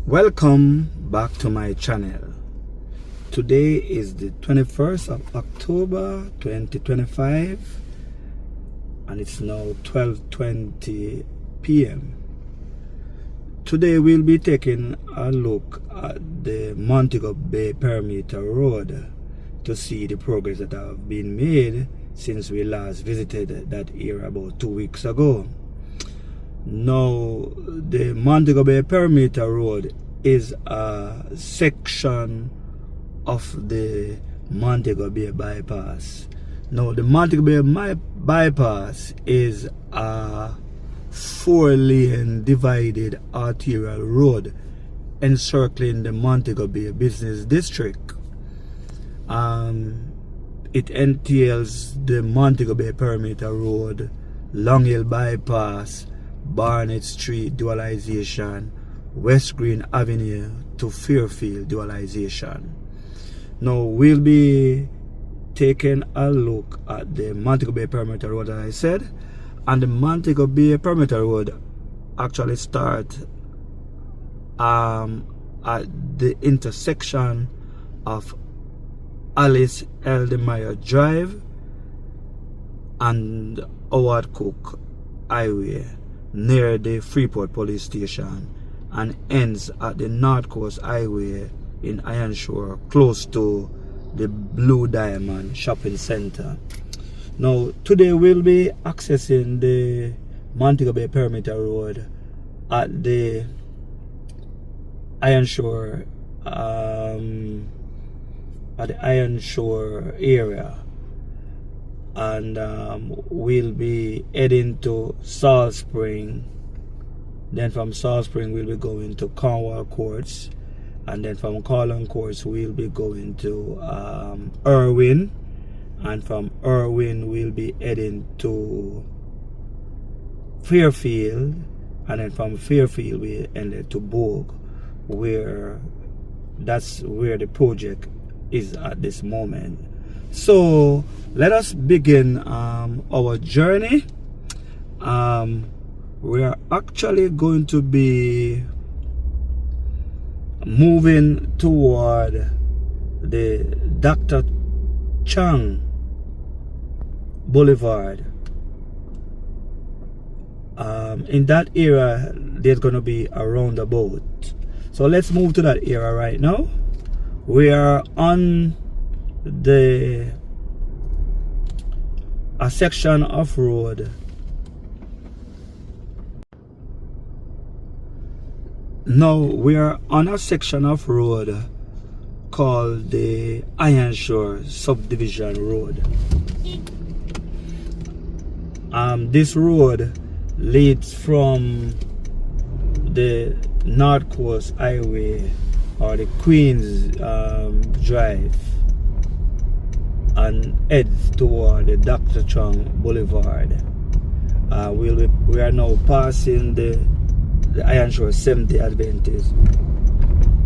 Welcome back to my channel. Today is the 21st of October 2025 and it's now 12:20 p.m. Today we'll be taking a look at the Montego Bay Perimeter Road to see the progress that have been made since we last visited that area about 2 weeks ago. Now, the Montego Bay Perimeter Road is a section of the Montego Bay bypass. Now, the Montego Bay bypass is a 4-lane divided arterial road encircling the Montego Bay business district. It entails the Montego Bay Perimeter Road, Long Hill Bypass, Barnett Street dualization, West Green Avenue to Fairfield dualization. Now we'll be taking a look at the Montego Bay Perimeter Road, as I said, and the Montego Bay Perimeter Road actually starts at the intersection of Alice Eldemeyer Drive and Howard Cook Highway near the Freeport Police Station and ends at the North Coast Highway in Ironshore, close to the Blue Diamond Shopping Center. Now, today we'll be accessing the Montego Bay Perimeter Road at the Ironshore area, and we'll be heading to Salt Spring. Then from Salt Spring we'll be going to Cornwall Courts, and then from Cornwall Courts we'll be going to Irwin, and from Irwin we'll be heading to Fairfield, and then from Fairfield we ended to Bogue, that's where the project is at this moment. So let us begin our journey. We are actually going to be moving toward the Dr. Chang Boulevard. In that area there's going to be a roundabout. So let's move to that area right now. We are on a section of road now. We are on a section of road called the Ironshore Subdivision Road. This road leads from the North Coast Highway or the Queens Drive and heads toward the Dr. Chang Boulevard. We are now passing the Ironshore Seventh-day Adventist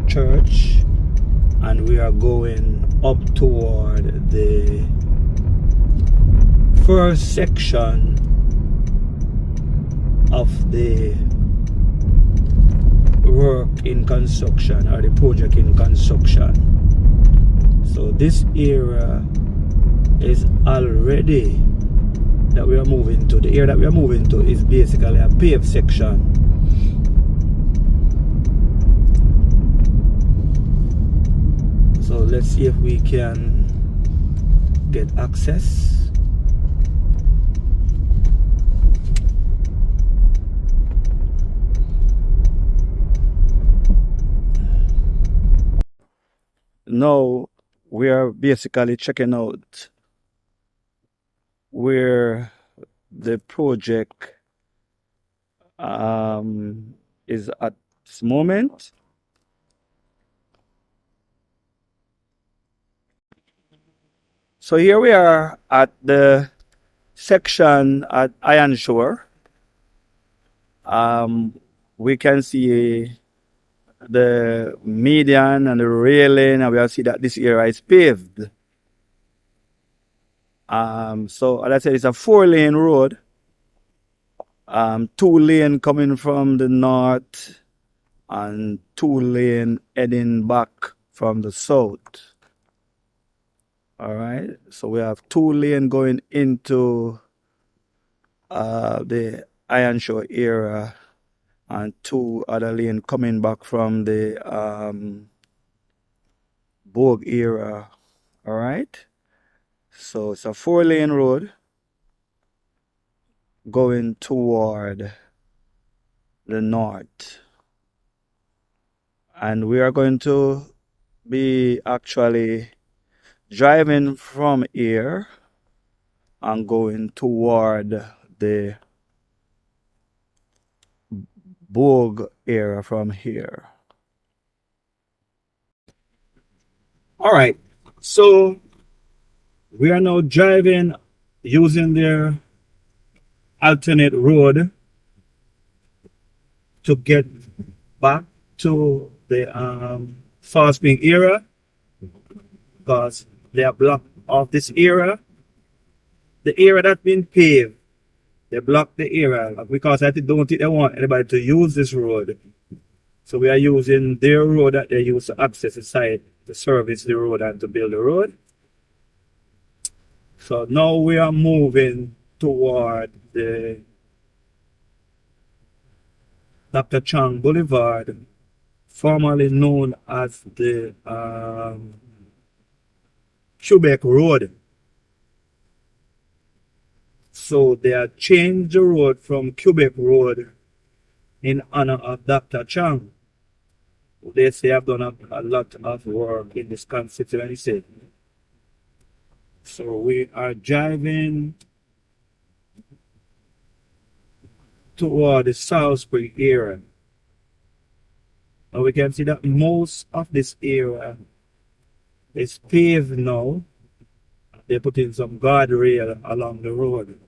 Church, and we are going up toward the first section of the work in construction, or the project in construction. So this area is already that we are moving to. The area that we are moving to is basically a paved section. So let's see if we can get access. Now we are basically checking out where the project is at this moment. So here we are at the section at Ironshore. We can see the median and the railing, and we'll see that this area is paved. So as I said, it's a 4-lane road. 2 lane coming from the north and 2 lane heading back from the south. All right, so we have 2 lane going into the Iron Shore area, and 2 other lane coming back from the Bogue area. All right, so it's a 4 lane road going toward the north, and we are going to be actually driving from here and going toward the Bogue area from here. All right, so we are now driving using their alternate road to get back to the Salt Spring area, because they are blocked off this area. The area that's been paved, they blocked the area because I don't think they want anybody to use this road. So we are using their road that they use to access the site, to service the road and to build the road. So now we are moving toward the Dr. Chang Boulevard, formerly known as the Quebec Road. So they have changed the road from Quebec Road in honor of Dr. Chang. They say I've done a lot of work in this constituency. So we are driving toward the South Spring area. And we can see that most of this area is paved now. They put in some guardrail along the road.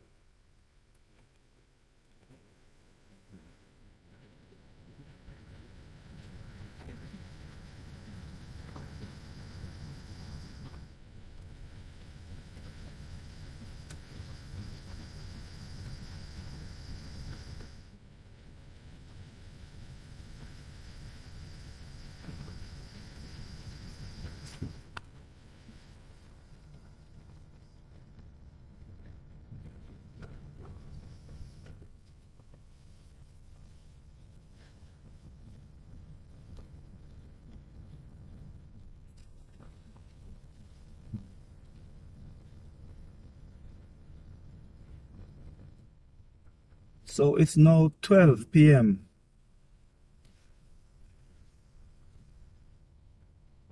So it's now 12 p.m.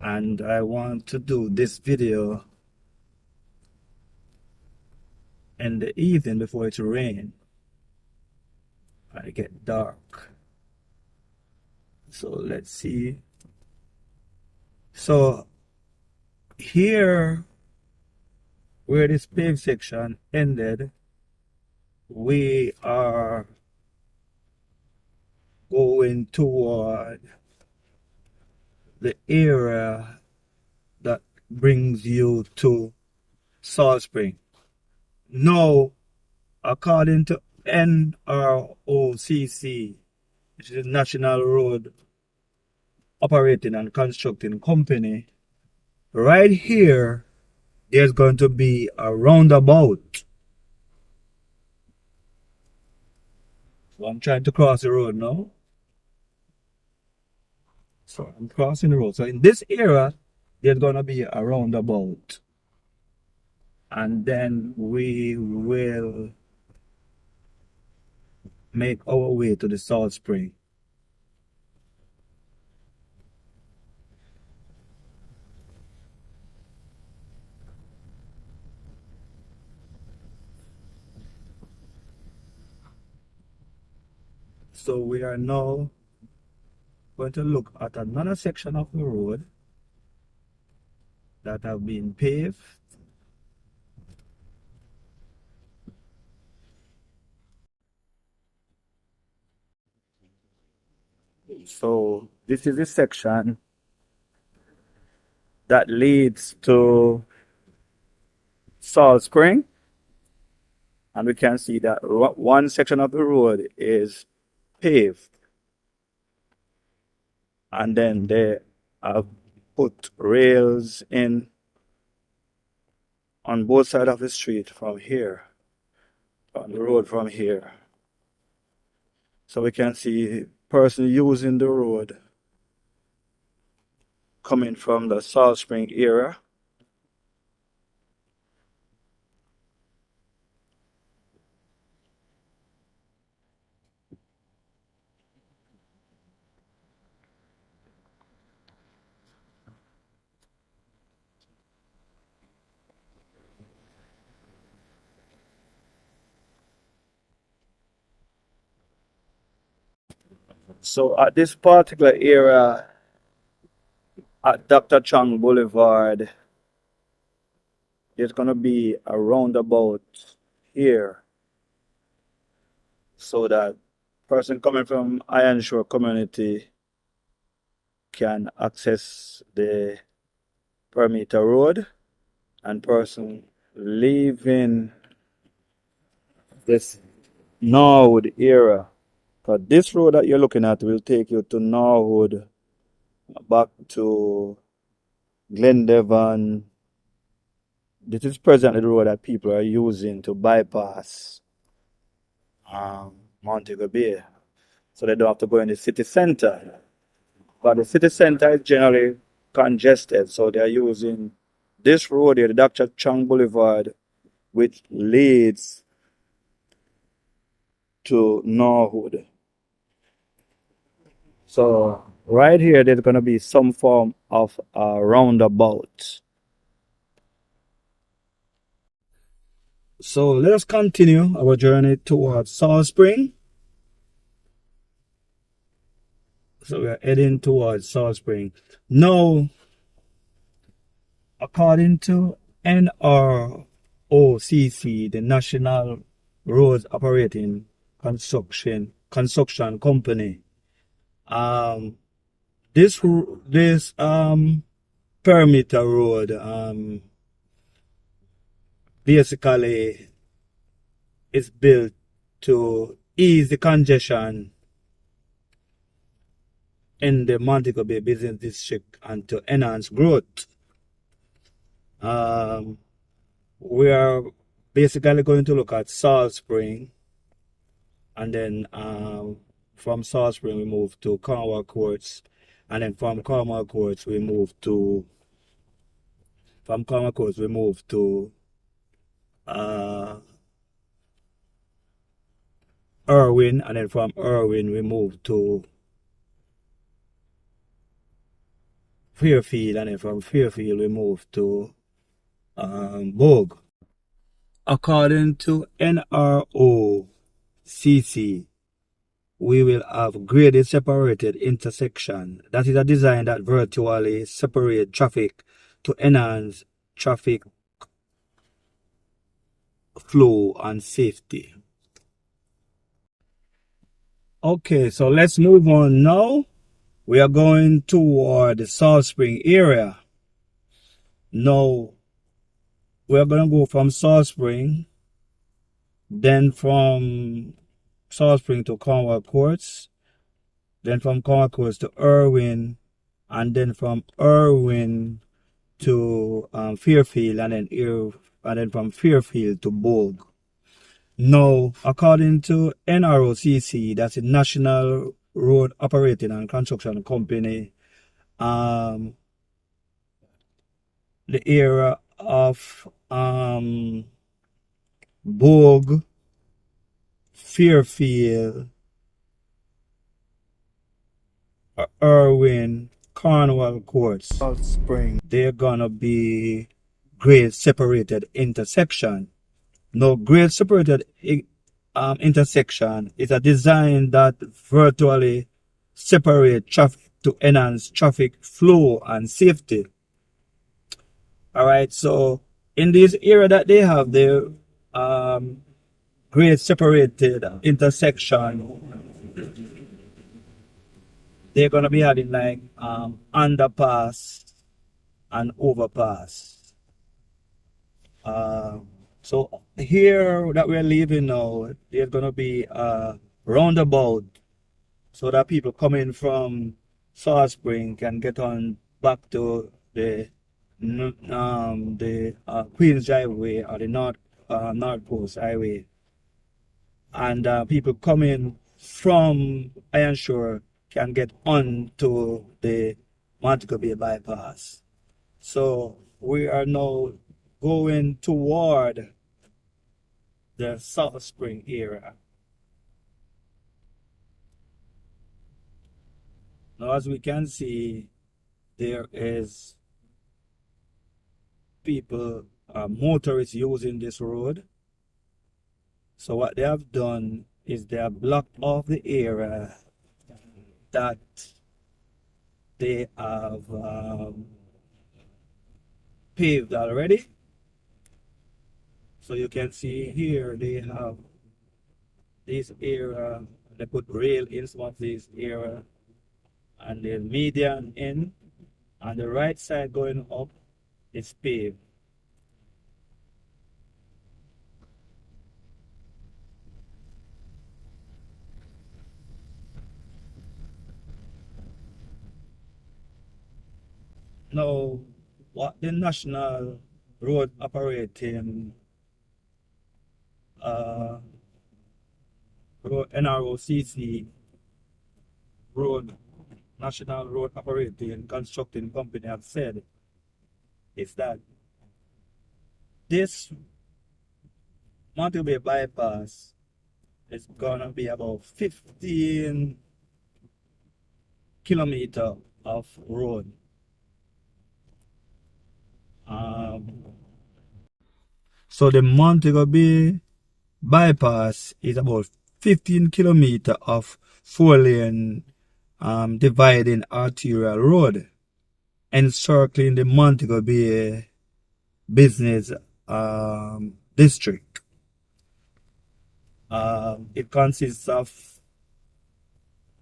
and I want to do this video in the evening before it rains and it get dark. So let's see. So here where this paved section ended, we are going toward the area that brings you to Salt Spring. Now, according to NROCC, which is a National Road Operating and Constructing Company, right here, there's going to be a roundabout. So I'm trying to cross the road now. So I'm crossing the road. So in this area, there's going to be a roundabout. And then we will make our way to the Salt Spring. So we are now going to look at another section of the road that have been paved. So this is the section that leads to Salt Spring, and we can see that one section of the road is paved. and then they have put rails in on both sides of the street from here, on the road from here. So we can see person using the road coming from the Salt Spring area. So at this particular area at Dr. Chang Boulevard, there's gonna be a roundabout here so that person coming from Iron Shore community can access the perimeter road, and person leaving this Norwood area. Because this road that you're looking at will take you to Norwood, back to Glendevon. This is presently the road that people are using to bypass Montego Bay. So they don't have to go in the city center. But the city center is generally congested. So they're using this road here, the Dr. Chang Boulevard, which leads to Norwood. So right here, there's going to be some form of a roundabout. So let us continue our journey towards Salt Spring. So we are heading towards Salt Spring. Now, according to NROCC, the National Roads Operating Construction Company, this perimeter road basically is built to ease the congestion in the Montego Bay Business District and to enhance growth. We are basically going to look at Salt Spring, and then from Salt Spring we move to Cornwall Courts, and then from Cornwall Courts we move to Irwin, and then from Irwin we move to Fairfield, and then from Fairfield we move to Bogue. According to NROCC, we will have graded separated intersection. That is a design that virtually separates traffic to enhance traffic flow and safety. Okay, so let's move on now. We are going toward the Salt Spring area. Now, we are going to go from Salt Spring, then from Salt Spring to Cornwall Courts, then from Cornwall Courts to Irwin, and then from Irwin to Fairfield, and then from Fairfield to Bogue. Now, according to NROCC, that's the National Road Operating and Construction Company, the area of Bogue, Fairfield, Irwin, Cornwall Courts, Salt Spring, they're gonna be grade separated intersection. Now, grade separated intersection is a design that virtually separates traffic to enhance traffic flow and safety. Alright, so in this area that they have the grade separated intersection, they're gonna be adding like underpass and overpass. So here that we're leaving now, there's gonna be a roundabout so that people coming from Salt Spring can get on back to the Queens Driveway or the North Coast Highway, and people coming from Iron Shore can get on to the Montego Bay bypass. So we are now going toward the South Spring area. Now, as we can see, there is people, motorists using this road. So what they have done is they have blocked off the area that they have paved already. So you can see here they have this area, they put rail in some of this area, and the median in, and the right side going up is paved. Now, what the National Road Operating NROCC Road National Road Operating Constructing Company have said is that this Montego Bay bypass is gonna be about 15 kilometers of road. So the Montego Bay bypass is about 15 kilometers of 4-lane dividing arterial road encircling the Montego Bay business district. It consists of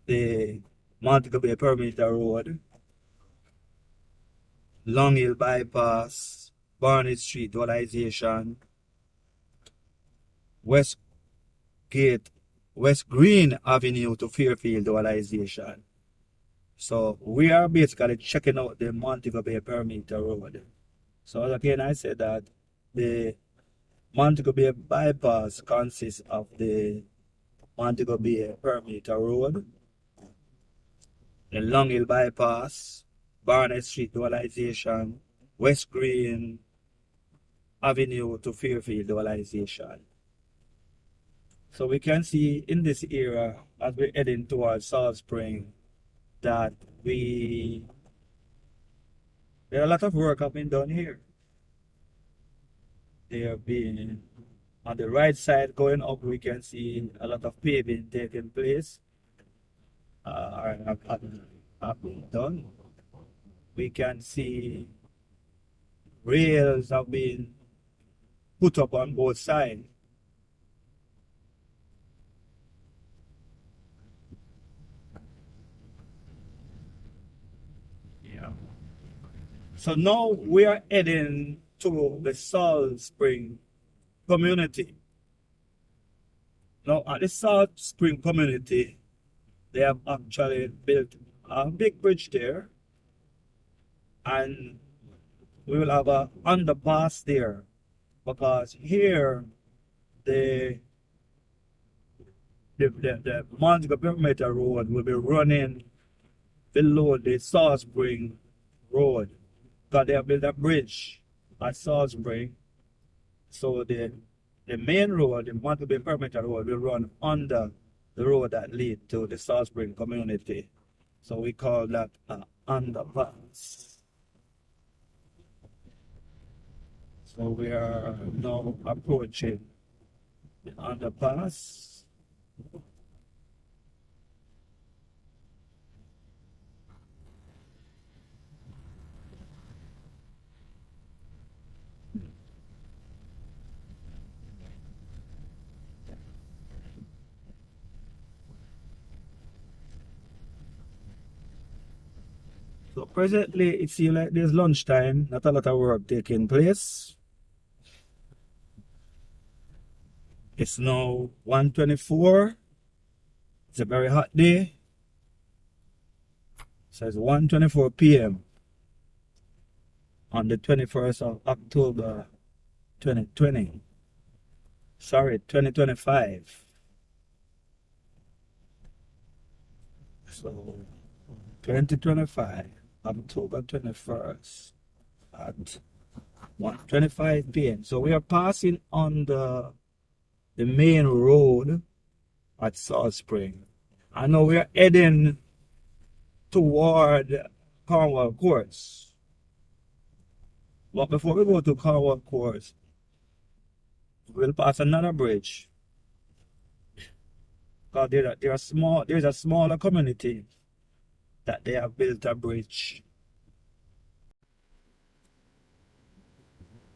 the Montego Bay Perimeter Road, Long Hill Bypass, Barnett Street Dualization, West Green Avenue to Fairfield Dualization. So we are basically checking out the Montego Bay Perimeter Road. So again, I said that the Montego Bay bypass consists of the Montego Bay Perimeter Road, the Long Hill Bypass, Barnett Street Dualization, West Green Avenue to Fairfield Dualization. So we can see in this area as we're heading towards Salt Spring that there are a lot of work happening down here. They are being on the right side going up. We can see a lot of paving taking place. Have been done. We can see rails have been put up on both sides. Yeah. So now we are heading to the Salt Spring community. Now at the Salt Spring community, they have actually built a big bridge there, and we will have a underpass there, because here the Montego Perimeter Road will be running below the Salt Spring Road, because they have built a bridge at Salt Spring. So the main road, the Montego Bay Perimeter Road, will run under the road that leads to the Salt Spring community. So we call that an underpass. So we are now approaching the underpass. So presently it seems like there's lunchtime, not a lot of work taking place. It's now 1:24. It's a very hot day. So it's 1:24 p.m. on the 21st of October 2020. Sorry, 2025. So 2025, October 21st at 1:25 p.m. So we are passing on the main road at Salt Spring. I know we are heading toward Cornwall Courts. But before we go to Cornwall Courts, we'll pass another bridge. Because there's a smaller community that they have built a bridge.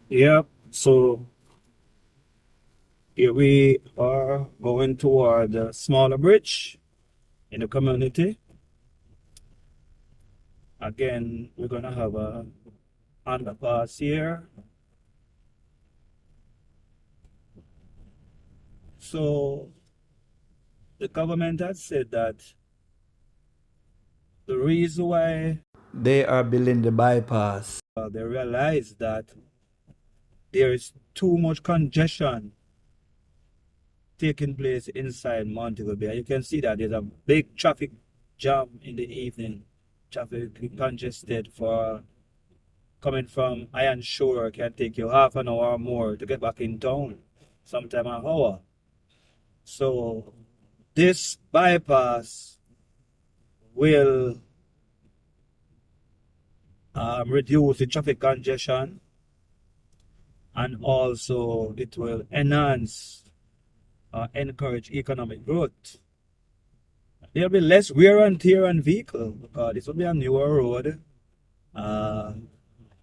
Yep, so here we are going toward the smaller bridge in the community. Again, we're gonna have a underpass here. So the government has said that the reason why they are building the bypass, they realize that there is too much congestion taking place inside Montego Bay. You can see that there's a big traffic jam in the evening. Traffic congested for coming from Iron Shore can take you half an hour or more to get back in town, sometime an hour. So this bypass will reduce the traffic congestion, and also it will enhance encourage economic growth. There'll be less wear and tear on vehicle because this will be a newer road.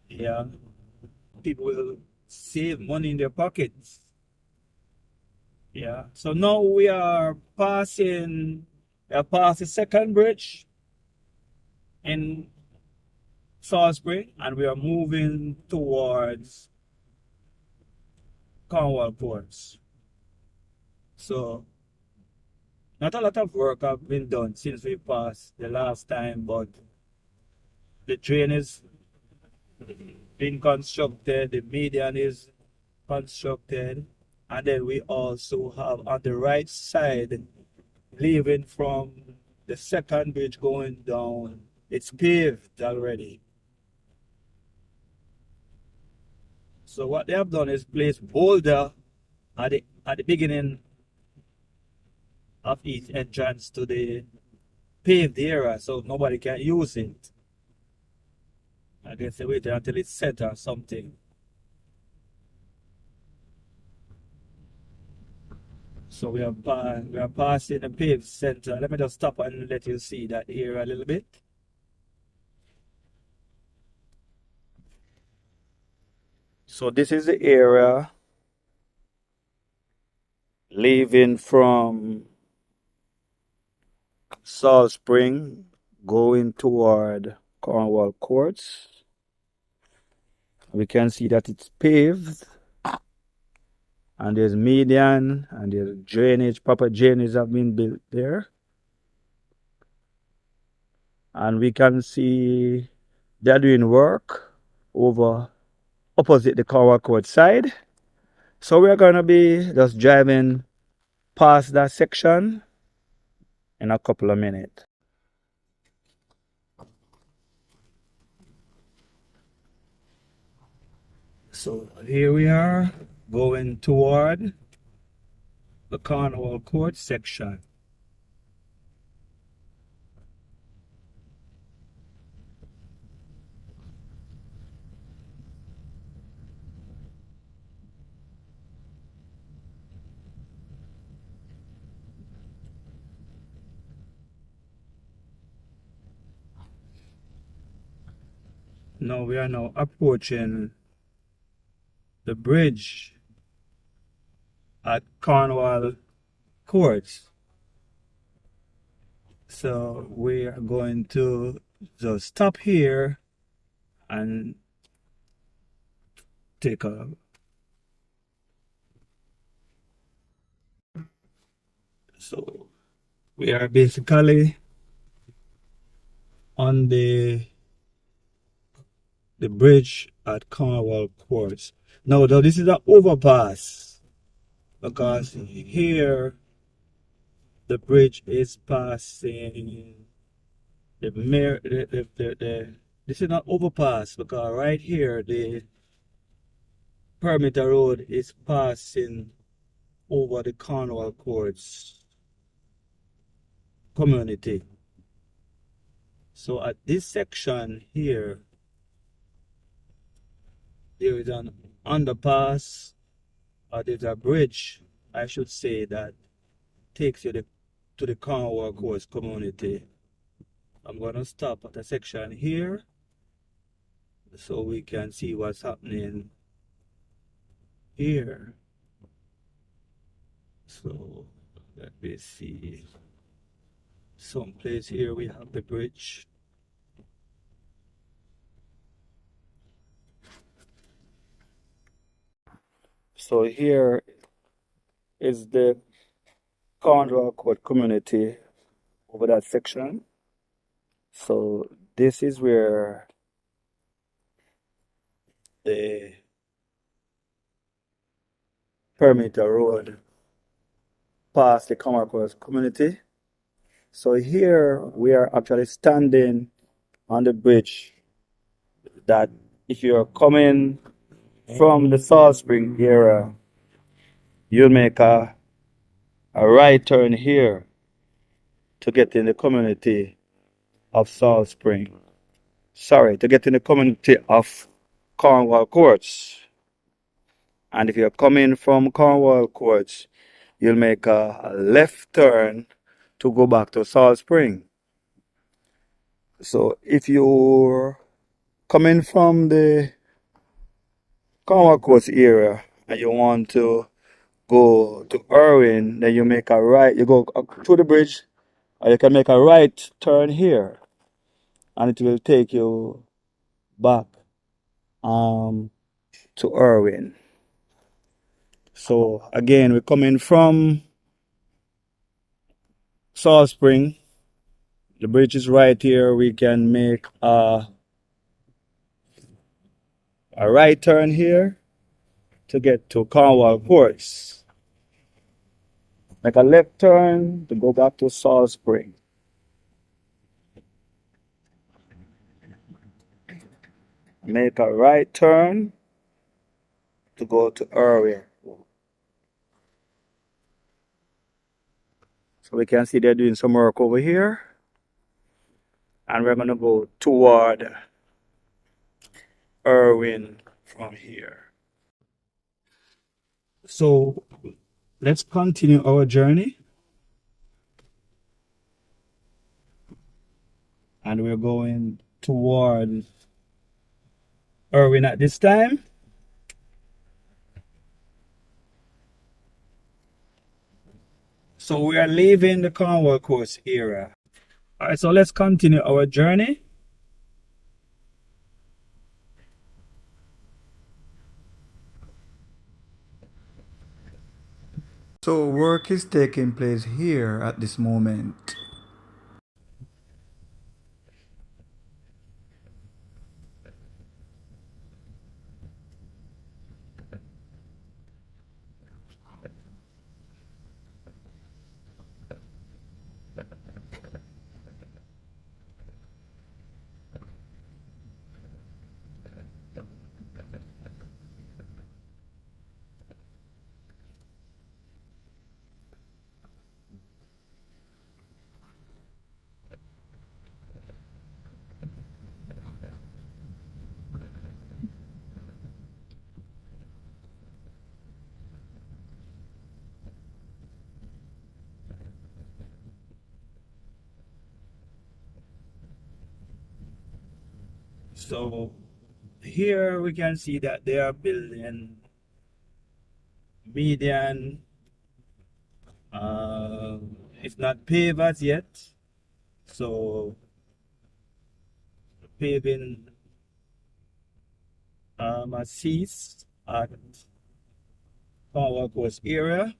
Yeah, people will save money in their pockets. Yeah, so now we are passing past the second bridge in Salisbury, and we are moving towards Cornwall Ports. So not a lot of work have been done since we passed the last time, but the train is being constructed, the median is constructed, and then we also have on the right side, leaving from the second bridge going down, it's paved already. So what they have done is place boulder at the beginning of each entrance to the paved area, so nobody can use it. I guess they wait until it's set or something. So we are passing the paved center. Let me just stop and let you see that area a little bit. So this is the area leaving from Salt Spring going toward Cornwall Courts. We can see that it's paved, and there's median, and there's drainage, proper drainage have been built there. And we can see they're doing work over opposite the Cornwall Court side. So we're gonna be just driving past that section in a couple of minutes. So here we are going toward the Cornwall Court section. Now we are now approaching the bridge at Cornwall Courts. So we are going to just stop here and take a so we are basically on the bridge at Cornwall Courts. Now, though, this is an overpass because here the bridge is passing the mirror. This is not overpass because right here the perimeter road is passing over the Cornwall Courts community. So at this section here, there is an underpass, or there's a bridge, I should say, that takes you to the Cornwall Courts community. I'm going to stop at a section here so we can see what's happening here. So let me see. Someplace here we have the bridge. So here is the Cornwall Court community over that section. So this is where the perimeter road past the Cornwall Court community. So here we are actually standing on the bridge that if you're coming from the Salt Spring area, you'll make a right turn here to get in the community of Salt Spring. Sorry, to get in the community of Cornwall Courts. And if you're coming from Cornwall Courts, you'll make a left turn to go back to Salt Spring. So if you're coming from the Cornwall Courts area and you want to go to Irwin, then you make a right, you go through the bridge, or you can make a right turn here, and it will take you back to Irwin. So again, we're coming from Salt Spring. The bridge is right here. We can make a right turn here to get to Cornwall Courts. Make a left turn to go back to Salt Spring. Make a right turn to go to Irwin. So we can see they're doing some work over here. And we're going to go toward Irwin from here. So let's continue our journey. And we're going toward Irwin at this time. So we are leaving the Cornwall Courts area. Alright, so let's continue our journey. So work is taking place here at this moment. So here we can see that they are building median, it's not paved as yet. So paving has ceased at Cornwall Coast area.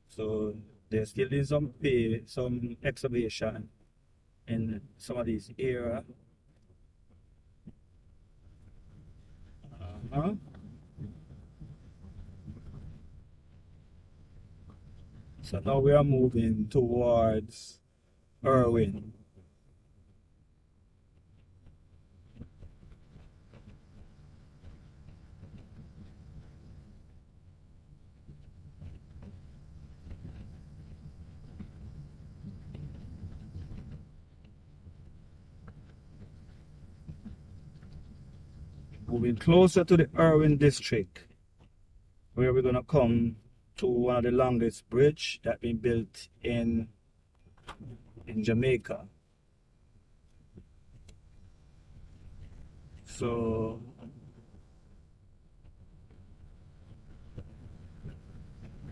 So they're still doing some excavation in some of these area. Uh-huh. So now we are moving towards Irwin. Moving closer to the Irwin district, where we're gonna come to one of the longest bridge that been built in Jamaica. So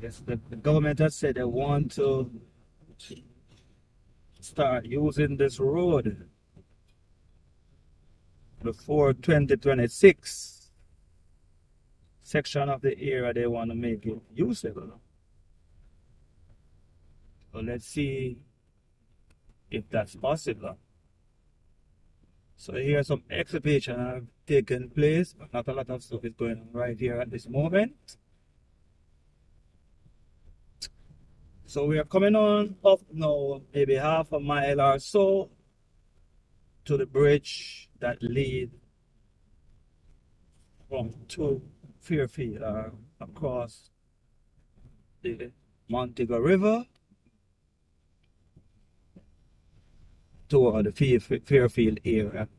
yes, the government has said they want to start using this road before 2026. Section of the area they want to make it usable. So let's see if that's possible. So here some excavation have taken place, but not a lot of stuff is going on right here at this moment. So we are coming on up now, maybe half a mile or so to the bridge that lead from to Fairfield across the Montego River toward the Fairfield area.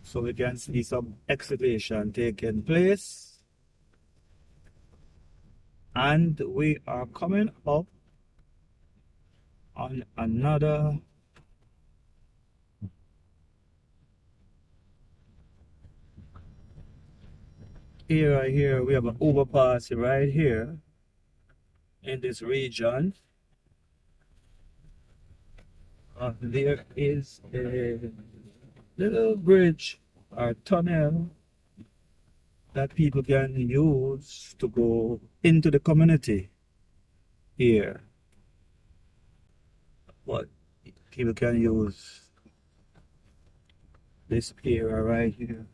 So we can see some excavation taking place. And we are coming up on another area here. We have an overpass right here in this region. There is a little bridge or tunnel that people can use to go into the community here. But people can use this area right here.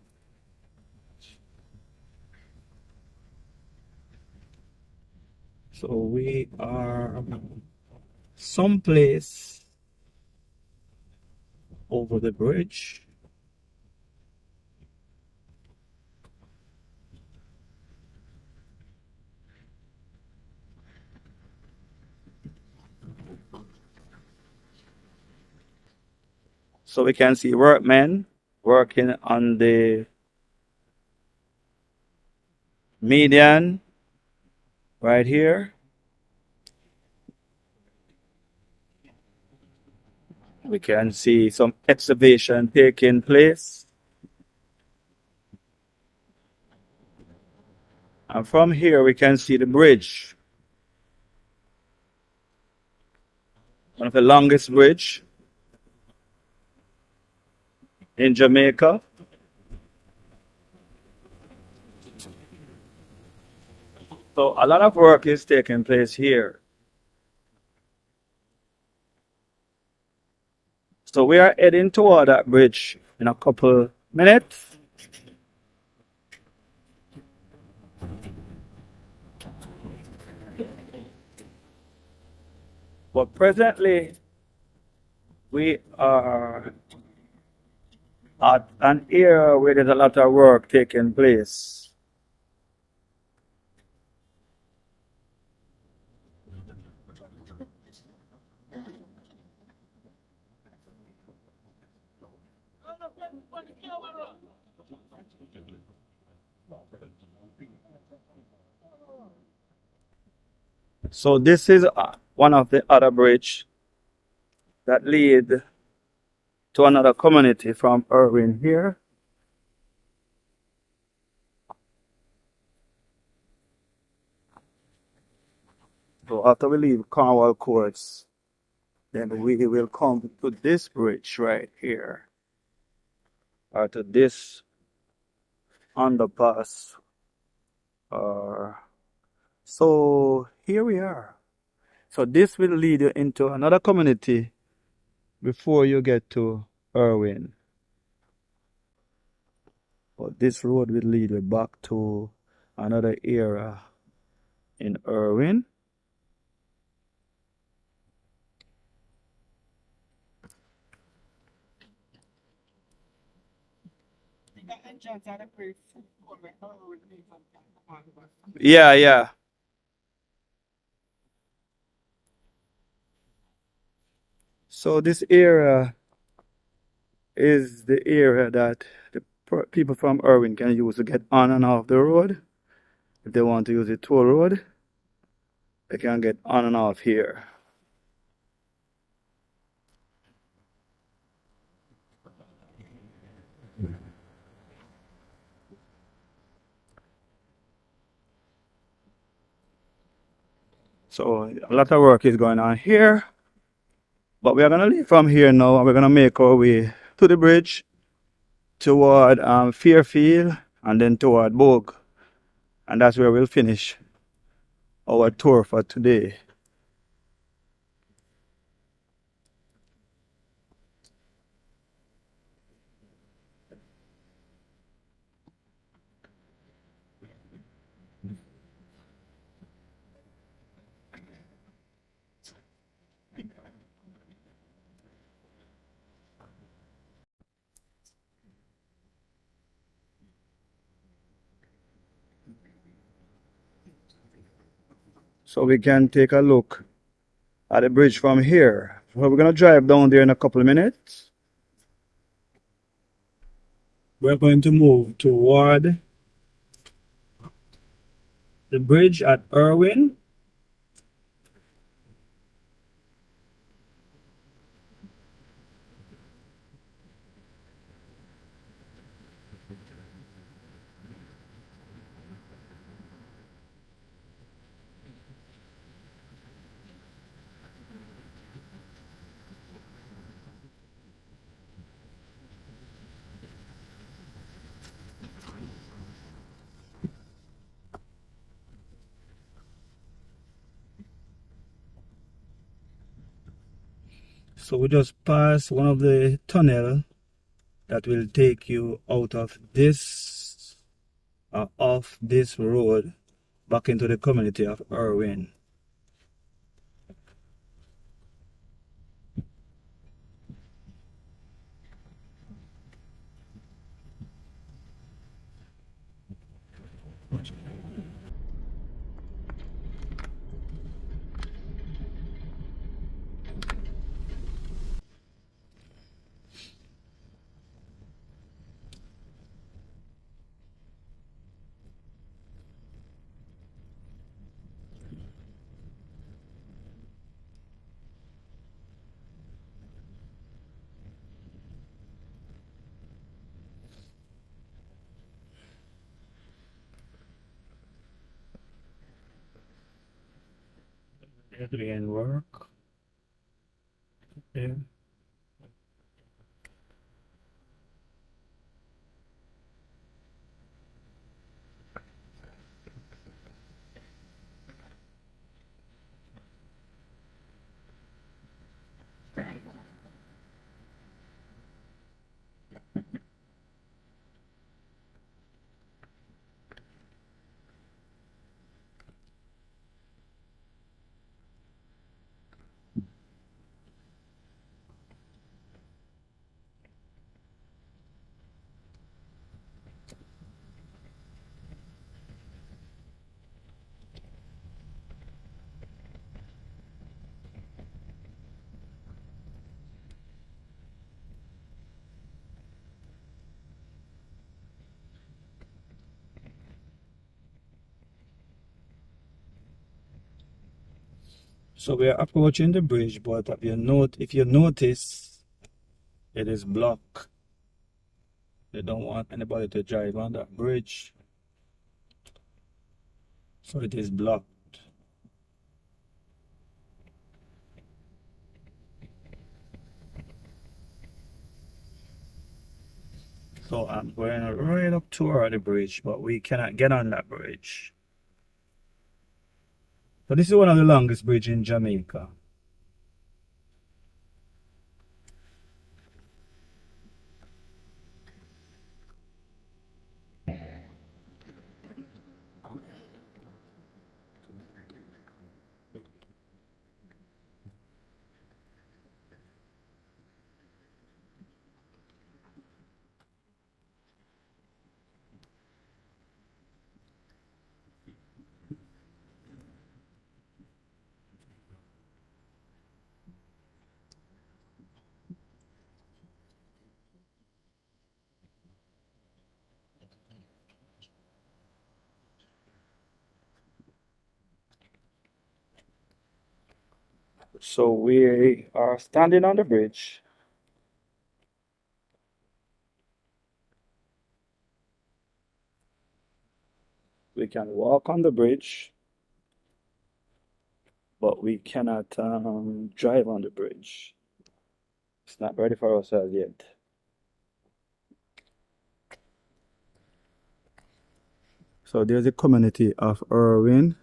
So we are someplace over the bridge. So we can see workmen working on the median right here. We can see some excavation taking place. And from here we can see the bridge. One of the longest bridge in Jamaica. So a lot of work is taking place here. So we are heading toward that bridge in a couple minutes. But presently, we are at an area where there's a lot of work taking place. So this is one of the other bridge that lead to another community from Irwin here. So after we leave Cornwall Courts, then we will come to this bridge right here, or to this underpass, or So here we are. So this will lead you into another community before you get to Irwin. But this road will lead you back to another area in Irwin. Yeah, yeah. So this area is the area that the people from Irwin can use to get on and off the road. If they want to use the toll road, they can get on and off here. So a lot of work is going on here. But we are going to leave from here now and we're going to make our way to the bridge toward Fairfield and then toward Bogue. And that's where we'll finish our tour for today. So we can take a look at the bridge from here. So we're going to drive down there in a couple of minutes. We're going to move toward the bridge at Irwin. So we just passed one of the tunnel that will take you out of this off this road back into the community of Irwin. They're doing work. Yeah. So we are approaching the bridge, but if you notice, it is blocked. They don't want anybody to drive on that bridge, so it is blocked. So I'm going right up toward the bridge, but we cannot get on that bridge. So this is one of the longest bridge in Jamaica. So we are standing on the bridge. We can walk on the bridge, but we cannot drive on the bridge. It's not ready for us as yet. So there's a community of Irwin,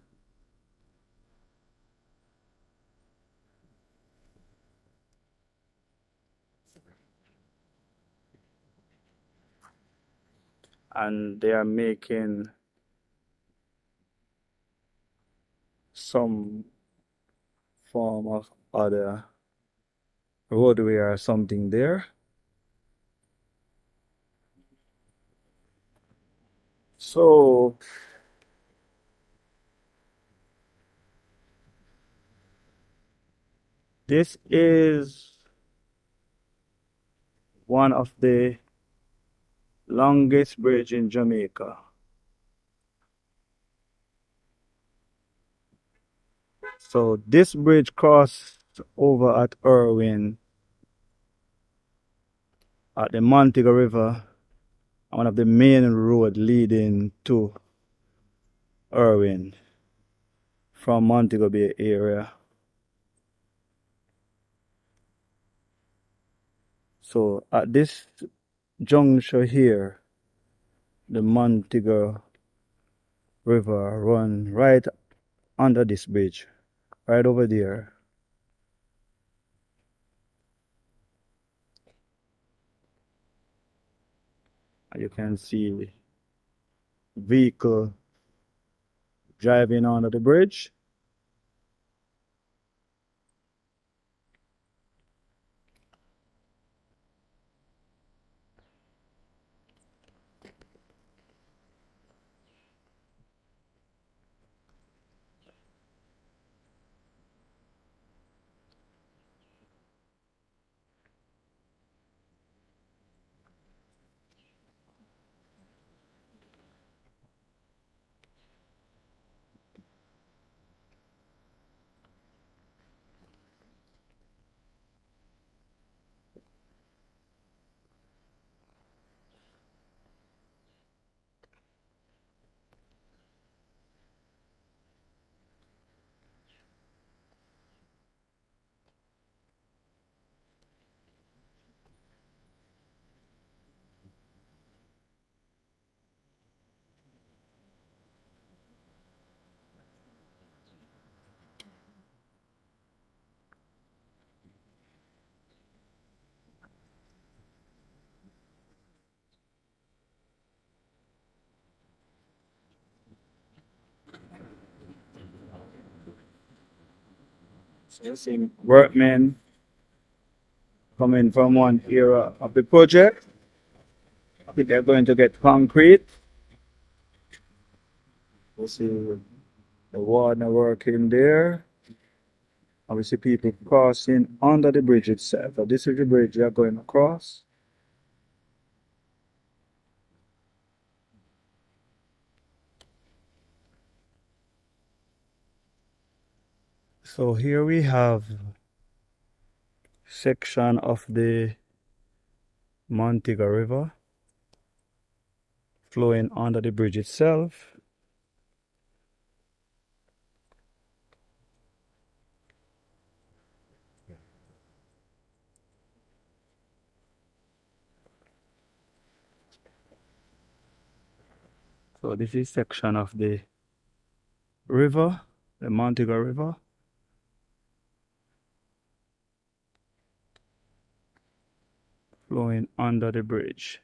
and they are making some form of other roadway or something there. So this is one of the longest bridge in Jamaica. So this bridge crossed over at Irwin at the Montego River, one of the main road leading to Irwin from Montego Bay area. So at this juncture here, the Montego River run right under this bridge, right over there. You can see vehicle driving under the bridge. So you see workmen coming from one area of the project. I think they're going to get concrete. You see the water working there. And we see people crossing under the bridge itself. So this is the bridge they are going across. So here we have section of the Montego River flowing under the bridge itself. So this is section of the river the Montego River. Flowing under the bridge.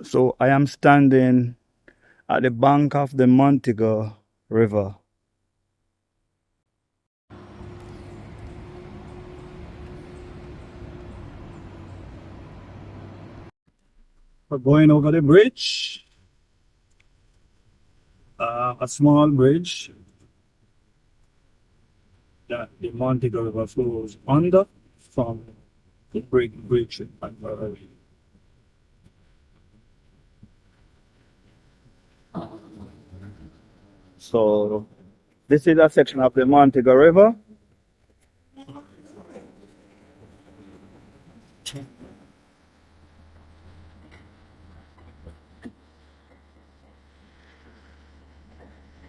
So I am standing at the bank of the Montego River. We're going over the bridge, a small bridge that the Montego River flows under from the big bridge. So this is a section of the Montego River.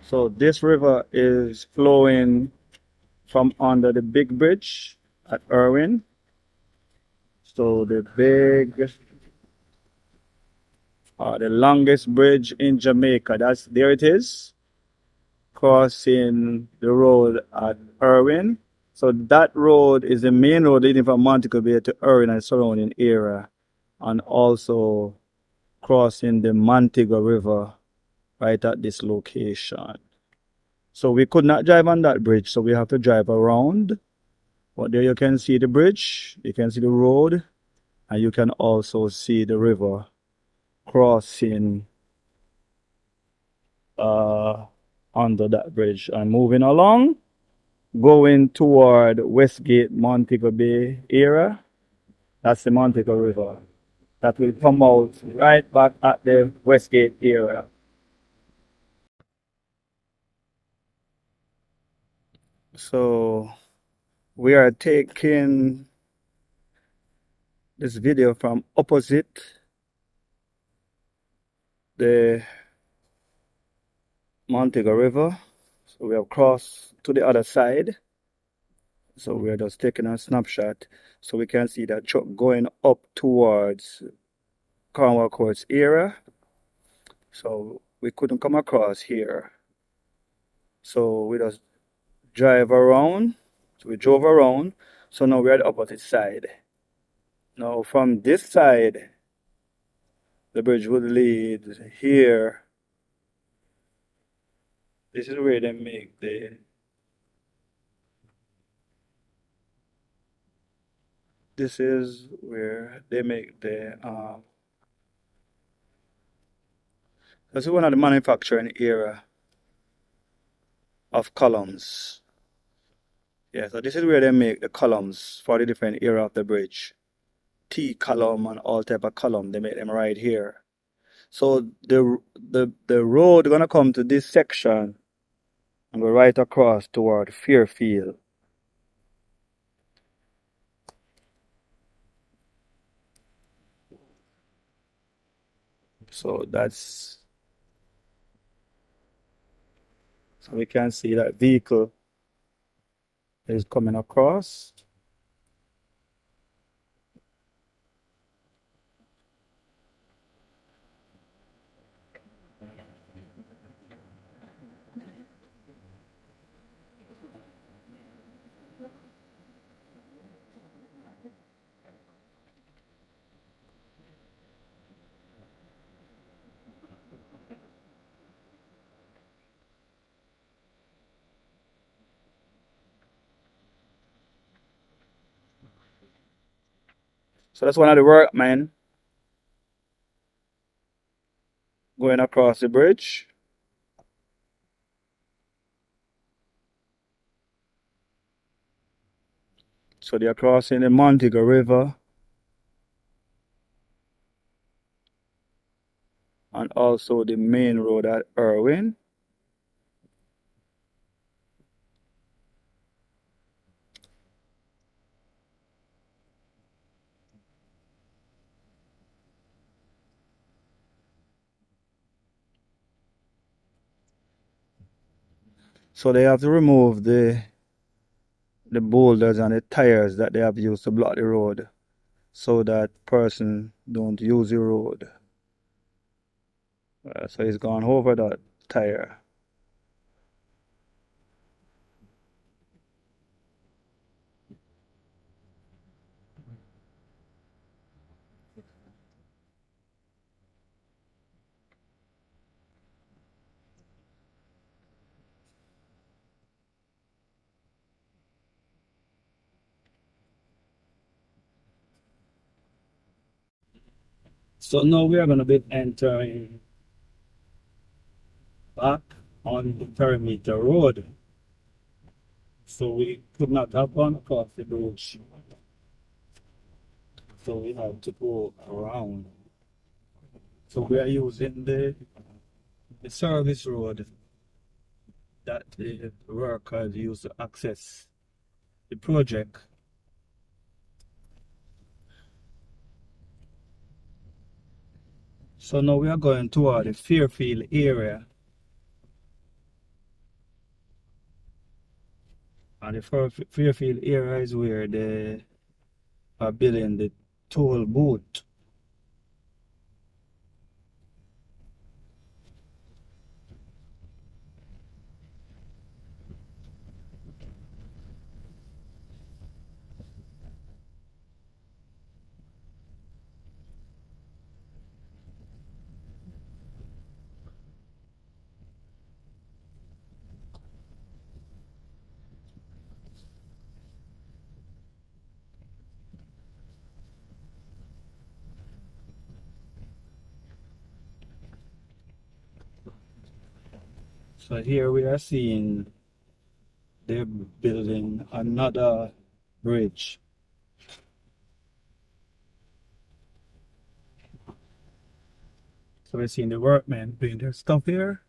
So this river is flowing from under the big bridge at Irwin. So the longest bridge in Jamaica. There it is, crossing the road at Irwin. So that road is the main road leading from Montego Bay to Irwin and surrounding area, and also crossing the Montego River right at this location. So we could not drive on that bridge, so we have to drive around. But there you can see the bridge, you can see the road, and you can also see the river crossing under that bridge and moving along, going toward Westgate, Montego Bay area. That's the Montego River. That will come out right back at the Westgate area. So we are taking this video from opposite the Montego River. So we have crossed to the other side. So we are just taking a snapshot so we can see that truck going up towards Cornwall Courts area. So we couldn't come across here. So we just drive around. So we drove around. So now we're at the opposite side. Now from this side, the bridge would lead here. This is where they make this is where they make this is one of the manufacturing area of columns. Yeah, so this is where they make the columns for the different area of the bridge. T column and all type of column, they make them right here. So the road gonna come to this section and go right across toward Fairfield. So we can see that vehicle is coming across. So that's one of the workmen going across the bridge. So they're crossing the Montego River and also the main road at Irwin. So they have to remove the boulders and the tires that they have used to block the road so that person don't use the road. So he's gone over that tire. So now we are going to be entering back on the perimeter road. So we could not have gone across the bridge. So we have to go around. So we are using the service road that the workers use to access the project. So now we are going toward the Fairfield area. And the Fairfield area is where they are building the toll booth. So here we are seeing they're building another bridge. So we're seeing the workmen doing their stuff here.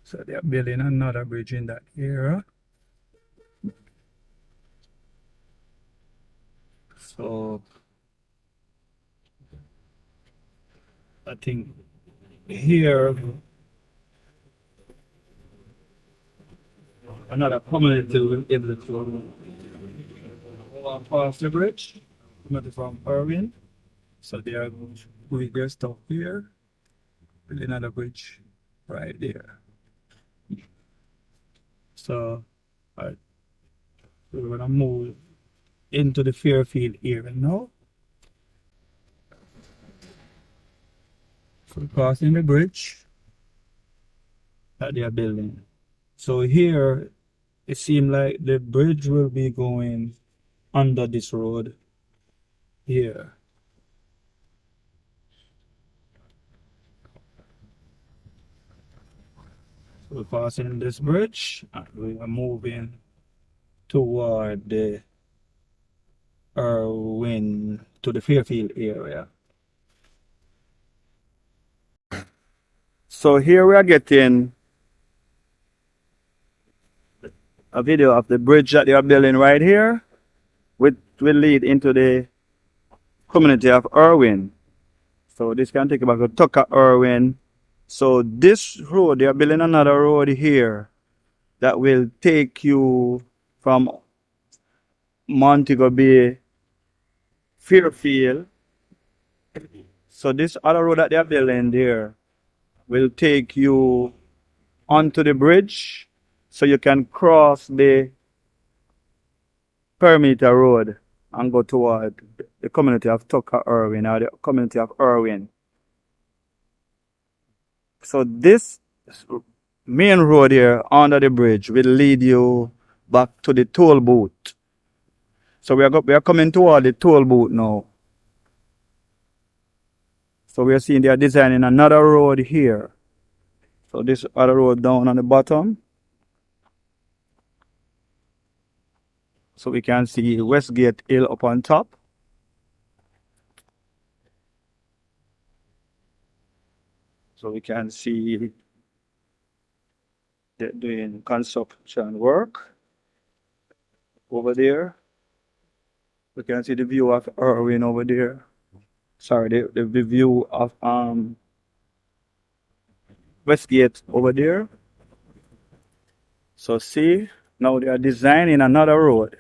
So they're building another bridge in that area. So I think here another community will be able to walk past the bridge, coming from Irwin. So they are doing their stuff here, building another bridge right there. So we're gonna move into the Fairfield area now. So crossing the bridge that they are building. So here it seems like the bridge will be going under this road here. So we're passing this bridge and we are moving toward the Irwin to the Fairfield area. So here we are getting a video of the bridge that they are building right here, which will lead into the community of Irwin. So this can take you back to Tucker, Irwin. So this road, they are building another road here that will take you from Montego Bay, Fairfield. So this other road that they are building there will take you onto the bridge so you can cross the perimeter road and go toward the community of Tucker, Irwin, or the community of Irwin. So this main road here under the bridge will lead you back to the toll booth. So we are coming toward the toll booth now. So we are seeing they are designing another road here. So this other road down on the bottom. So we can see Westgate Hill up on top. So we can see they're doing construction work over there. We can see the view of Irwin over there. Sorry, the view of Westgate over there. So see, now they are designing another road.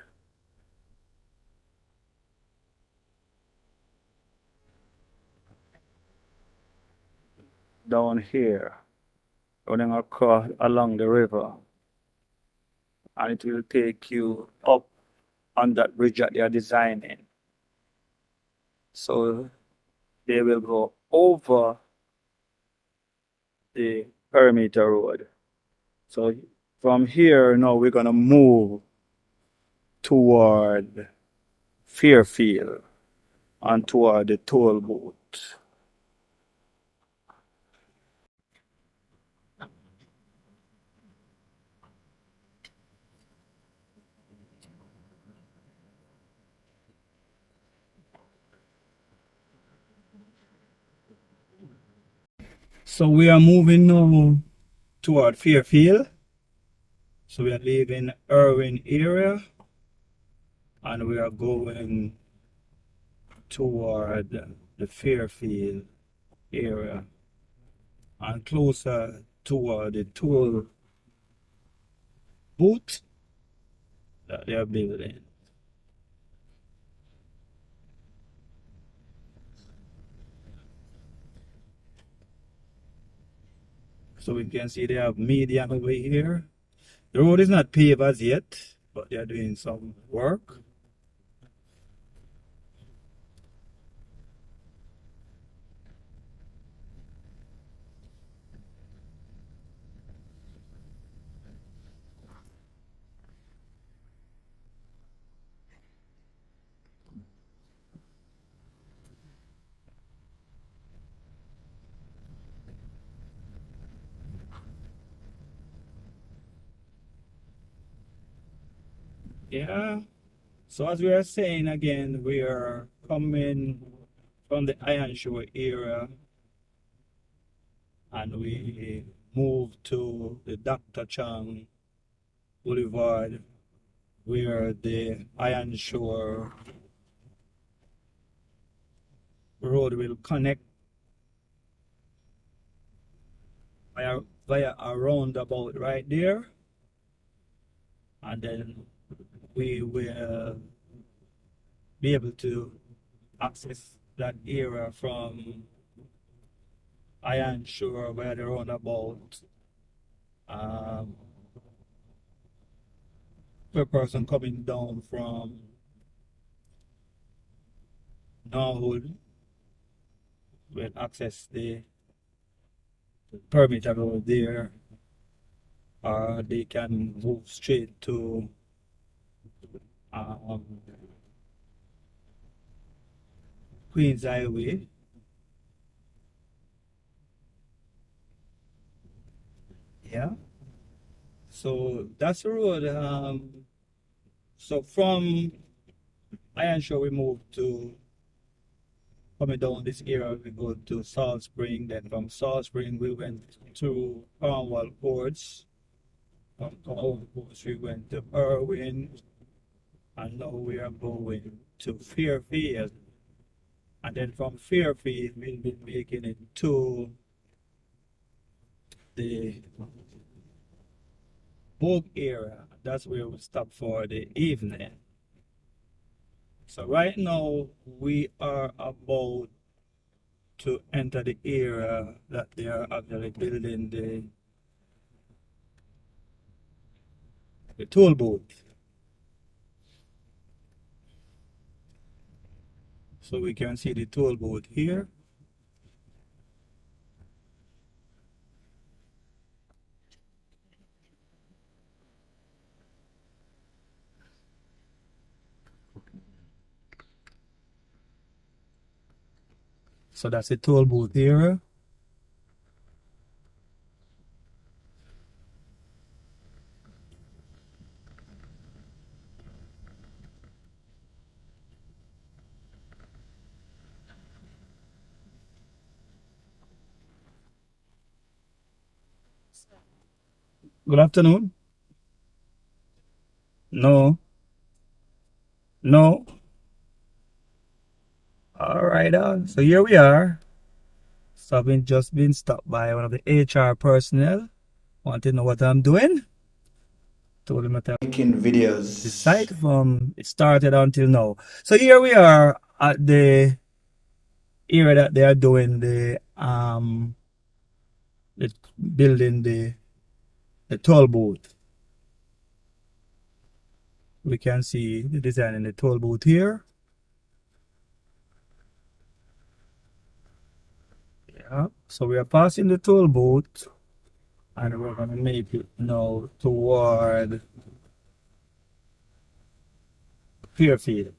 Down here, running across along the river. And it will take you up on that bridge that they are designing. So they will go over the perimeter road. So from here now we're gonna move toward Fairfield and toward the toll booth. So we are moving now toward Fairfield. So we are leaving Irwin area and we are going toward the Fairfield area and closer toward the toll booth that they are building. So we can see they have median over here. The road is not paved as yet, but they are doing some work. Yeah. So as we are saying again, we are coming from the Iron Shore area and we move to the Dr. Chang Boulevard where the Iron Shore road will connect via a roundabout right there, and then we will be able to access that area from Iron Shore via the roundabout. Per person coming down from Norwood will access the perimeter road there, or they can move straight to um, Queens Highway. Yeah. So that's the road. So from Iron Shore we move to coming down this area we go to Salt Spring. Then from Salt Spring we went to Cornwall Courts. From Cornwall Courts we went to Irwin, and now we are going to Fairfield. And then from Fairfield we'll be making it to the Bogue area. That's where we stop for the evening. So right now we are about to enter the area that they are actually building the toll booth. So we can see the toll booth here. So that's the toll booth area. Good afternoon. No, no. All right. So here we are. So I've been just been stopped by one of the HR personnel. Want to know what I'm doing. Told him that I'm making videos. The site from it started until now. So here we are at the area that they are doing the building the toll booth. We can see the design in the toll booth here. Yeah. So we are passing the toll booth and we're gonna make it now toward Fairfield.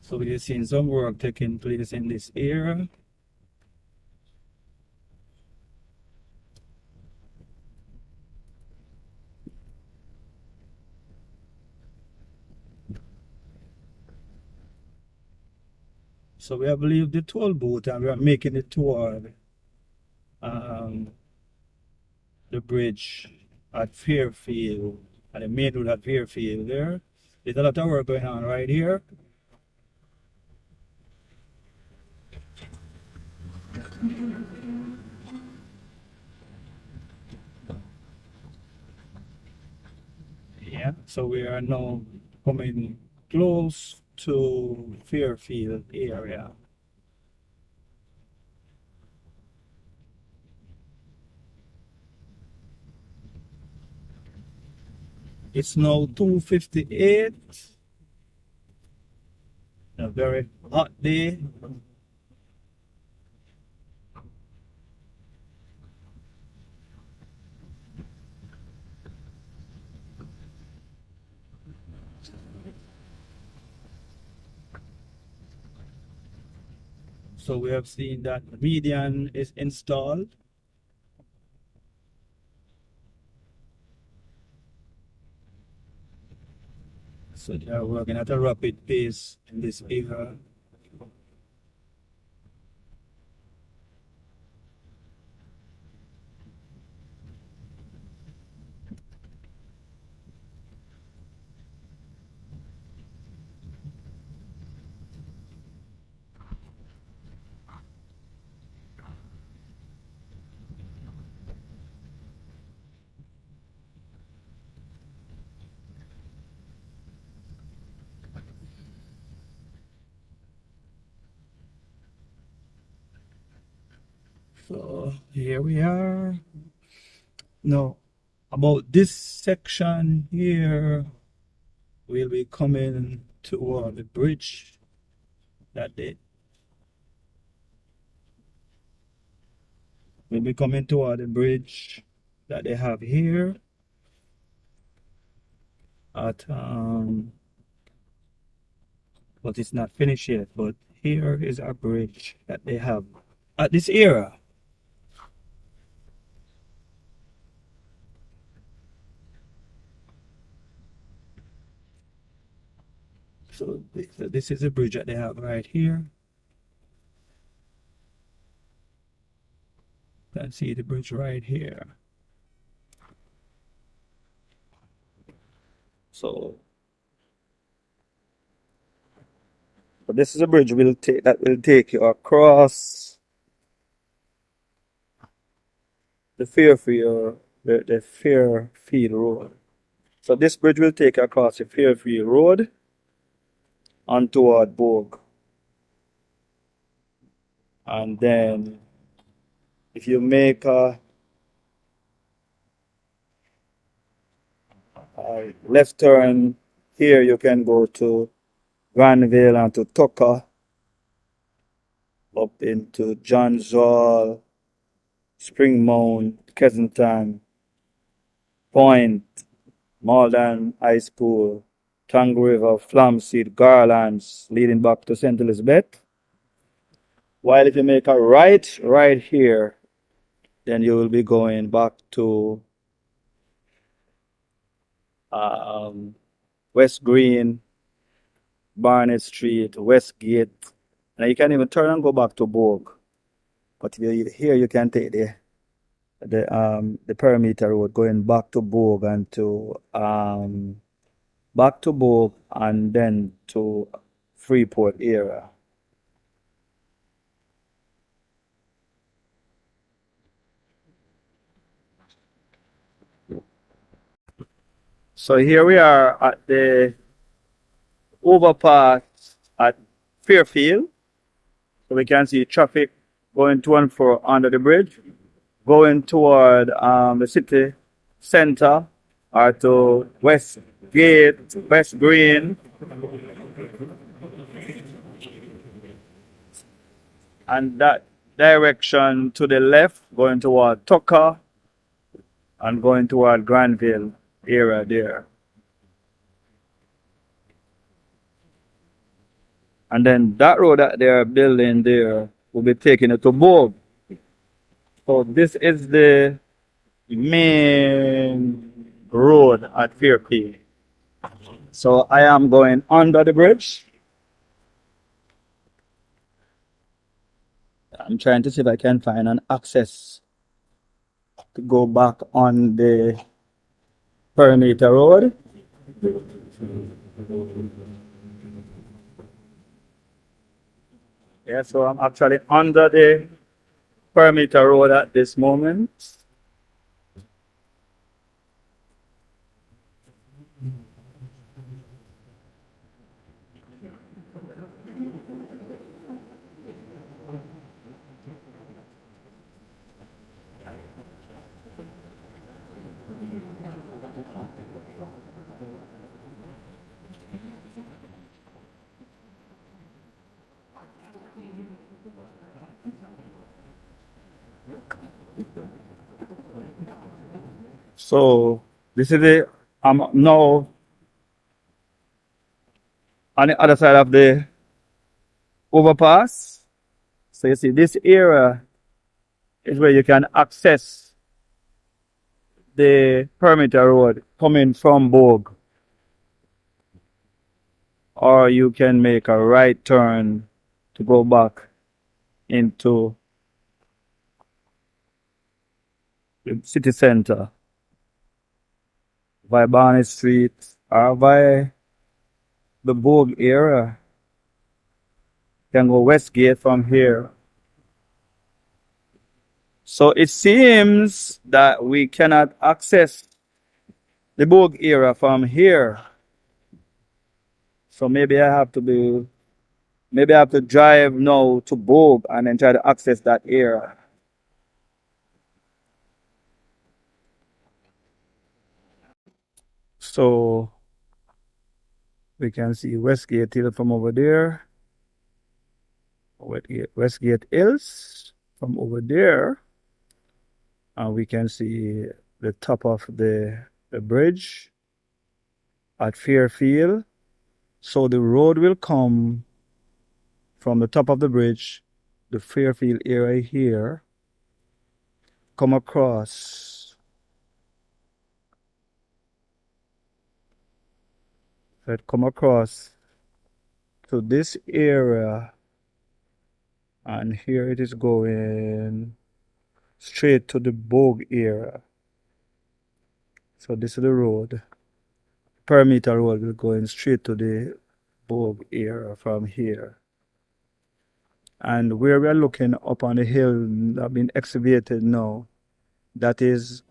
So we're seeing some work taking place in this area. So we have leave the toll booth and we are making it toward um, the bridge at Fairfield and the main road at Fairfield there. There's a lot of work going on right here. Yeah, so we are now coming close to Fairfield area. It's now 2:58. A very hot day. So we have seen that median is installed. So they are working at a rapid pace in this area. So here we are. Now, about this section here, we'll be coming toward the bridge that they will be coming toward the bridge that they have here at but it's not finished yet, but here is a bridge that they have at this area. So this is a bridge that they have right here. You can see the bridge right here. So this is a bridge that will take you across the Fairfield Road. So this bridge will take you across the Fairfield Road on toward Bogue. And then if you make a left turn here, you can go to Granville and to Tucker, up into Johns Hall, Springmount, Kensington, Point, Malden High School, Tongue River, Flamseed, Garlands, leading back to St. Elizabeth. While if you make a right here, then you will be going back to West Green, Barnett Street, Westgate. Now you can even turn and go back to Bogue. But if you're here, you can take the perimeter road going back to Bogue and then to Freeport area. So here we are at the overpass at Fairfield. So we can see traffic going to and fro under the bridge, going toward the city center or to Westgate, West Green, and that direction to the left going toward Tucker and going toward Granville area there. And then that road that they're building there will be taking it to Bogue. So this is the main road at Fairfield. So I am going under the bridge. I'm trying to see if I can find an access to go back on the perimeter road. Yeah, so I'm actually under the perimeter road at this moment. So this is the I'm now on the other side of the overpass. So you see this area is where you can access the perimeter road coming from Bogue. Or you can make a right turn to go back into the city center via Barnett Street or via the Bogue area. You can go Westgate from here. So it seems that we cannot access the Bogue area from here. So maybe I have to drive now to Bogue and then try to access that area. So we can see Westgate Hill from over there. Westgate Hills from over there. And we can see the top of the bridge at Fairfield. So the road will come from the top of the bridge, the Fairfield area here, come across. So it come across to this area, and here it is going straight to the Bogue area. So this is the road. Perimeter road will going straight to the Bogue area from here. And where we are looking up on the hill that been excavated now, that is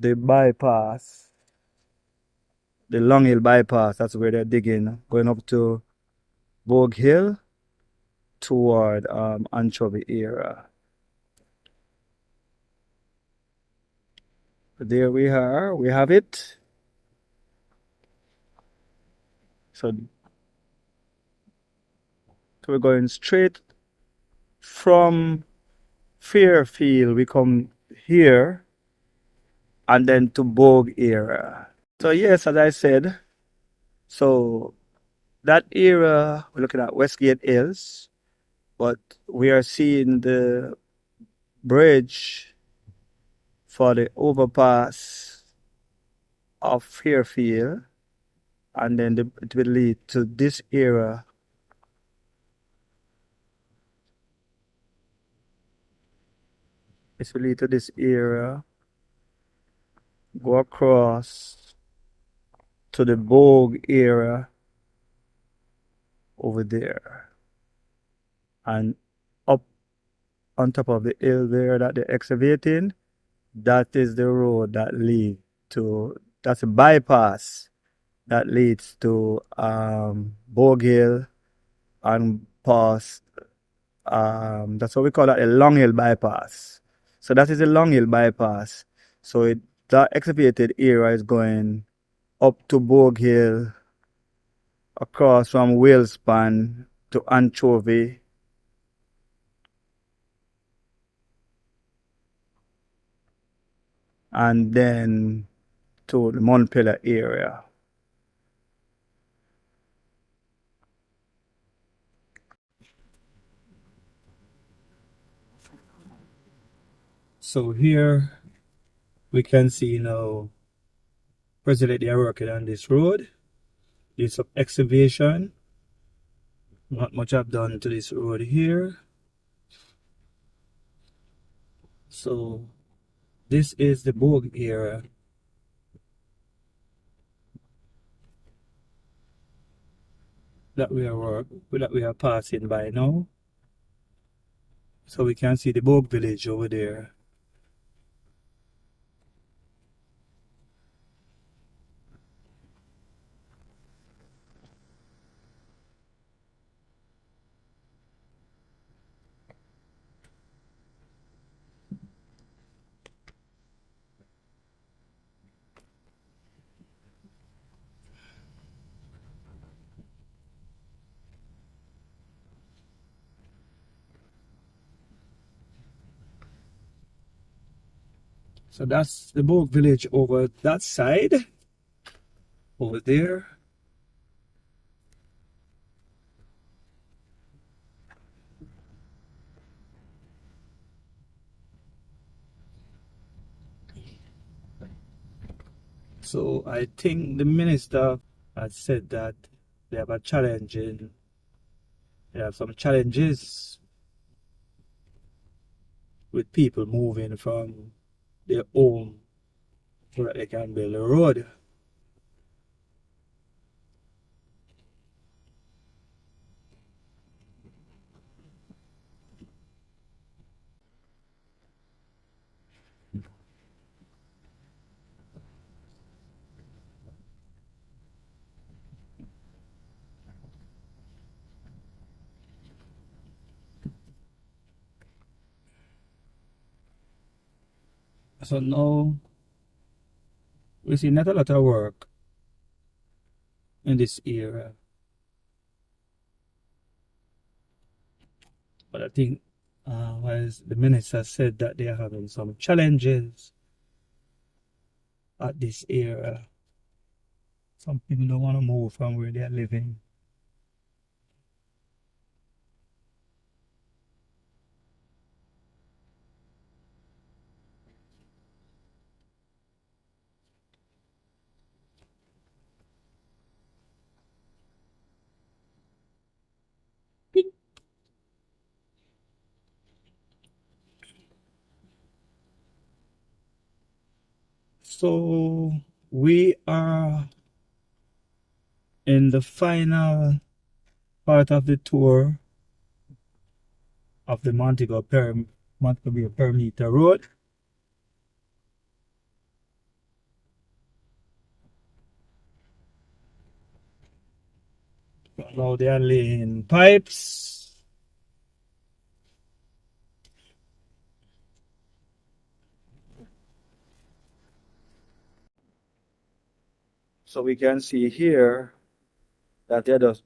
the bypass, the Long Hill bypass. That's where they're digging, going up to Bogue Hill toward Anchovy area. There we are, we have it. So we're going straight from Fairfield. We come here and then to Bogue area. So yes, as I said, so that area we're looking at Westgate Hills, but we are seeing the bridge for the overpass of Fairfield, and then it will lead to this area. It will lead to this area, go across to the Bogue area over there, and up on top of the hill there that they're excavating, that is the road that leads to, that's a bypass that leads to Bogue Hill and past, that's what we call that, a Long Hill bypass. So that is a Long Hill bypass. So that excavated area is going up to Bogue Hill, across from Whalespan to Anchovy, and then to the Montego area. So here we can see now presently they are working on this road. There's some excavation. Not much I've done to this road here. So this is the Bogue area that we are passing by now. So we can see the Bogue village over there. So that's the Bogue village over that side, over there. So I think the minister had said that they have a challenge in, they have some challenges with people moving from their home so that they can build a road. So now we see not a lot of work in this area. But I think as the minister said that they are having some challenges at this area. Some people don't want to move from where they are living. So we are in the final part of the tour of the Montego Perimeter Road. Now they are laying pipes. So we can see here that they're just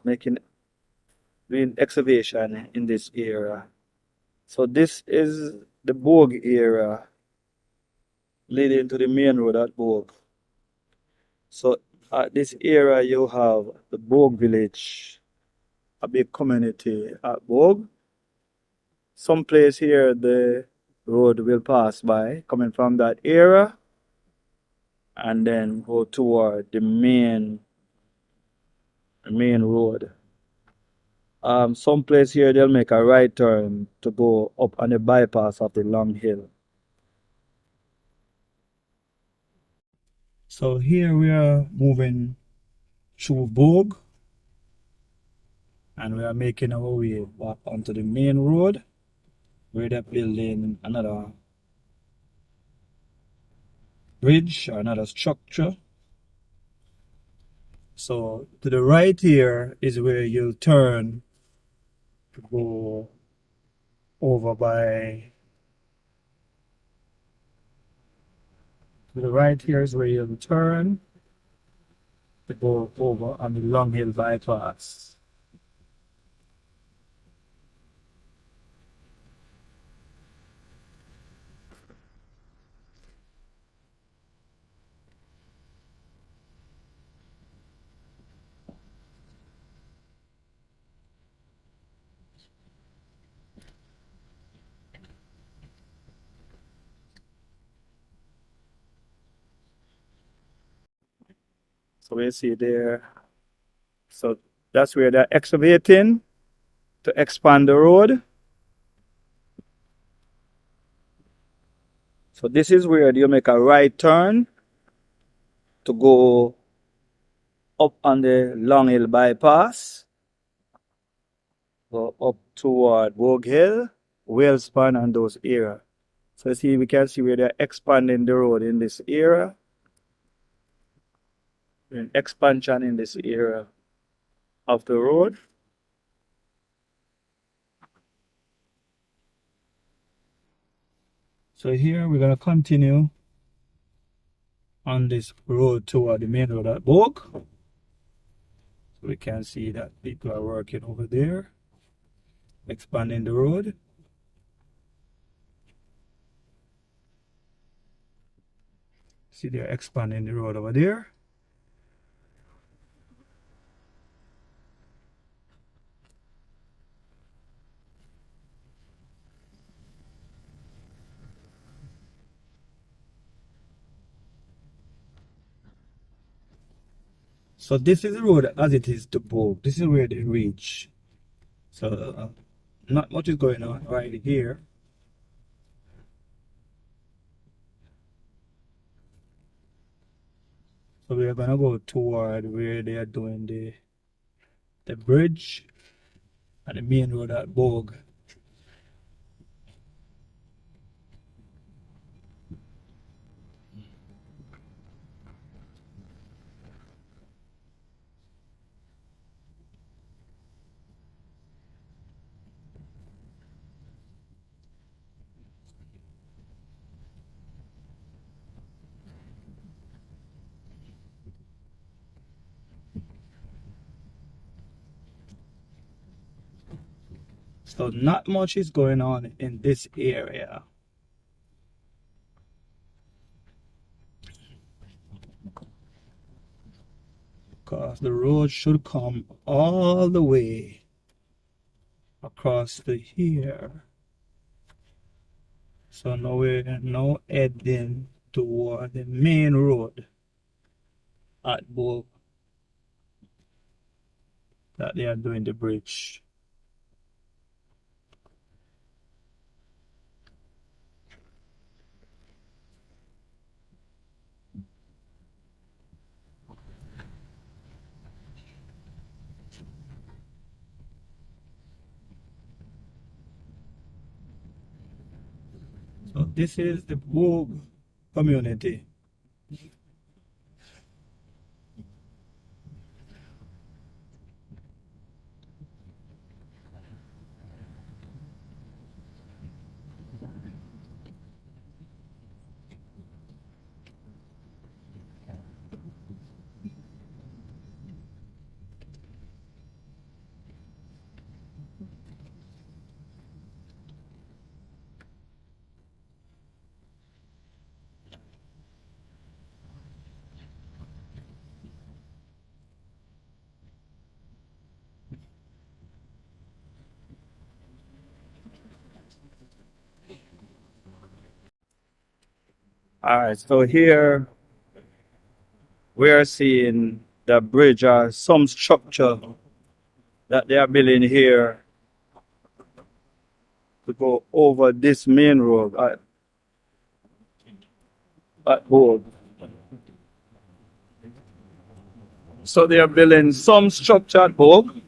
doing excavation in this area. So this is the Bogue area leading to the main road at Bogue. So at this area you have the Bogue village, a big community at Bogue. Some place here the road will pass by coming from that area and then go toward the main road. Some place here they'll make a right turn to go up on the bypass of the long hill. So here we are moving through Bogue and we are making our way back onto the main road where they're building another bridge or another structure. So to the right here is where you'll turn to go over by, to the right here is where you'll turn to go over on the Long Hill bypass. So we see there, so that's where they're excavating to expand the road. So this is where you make a right turn to go up on the Long Hill bypass, go up toward Bogue Hill, Whalespan and those areas. So see, we can see where they're expanding the road in this area. An expansion in this area of the road. So here we're gonna continue on this road toward the main road at Bogue. So we can see that people are working over there, expanding the road. See, they're expanding the road over there. So this is the road as it is to Bogue. This is where they reach. So not much is going on right here. So we are gonna go toward where they are doing the bridge and the main road at Bogue. So not much is going on in this area. Because the road should come all the way across to here. So now we're now heading toward the main road at Bogue that they are doing the bridge. So this is the Boog community. All right, so here we are seeing the bridge or some structure that they are building here to go over this main road at Boog. So they are building some structure at Boog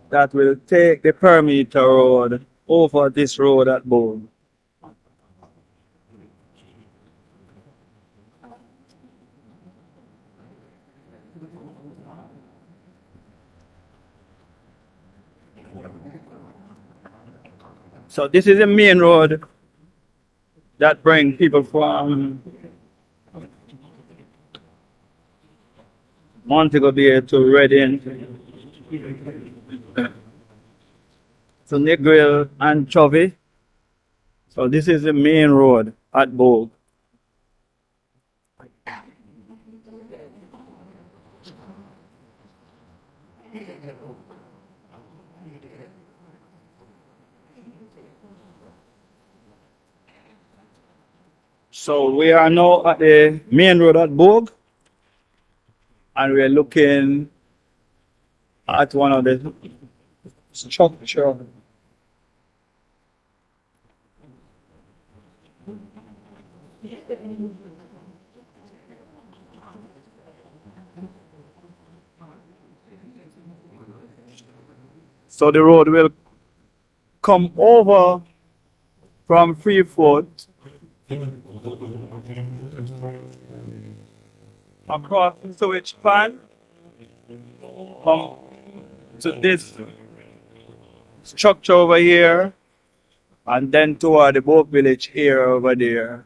that will take the perimeter road over this road at Boog. So this is the main road that brings people from Montego Bay to Reading, to Negril and Chovy. So this is the main road at Boog. So we are now at the main road at Boog, and we're looking at one of the structure. So the road will come over from Freefoot across the sewage pan, come to this structure over here, and then toward the boat village here over there.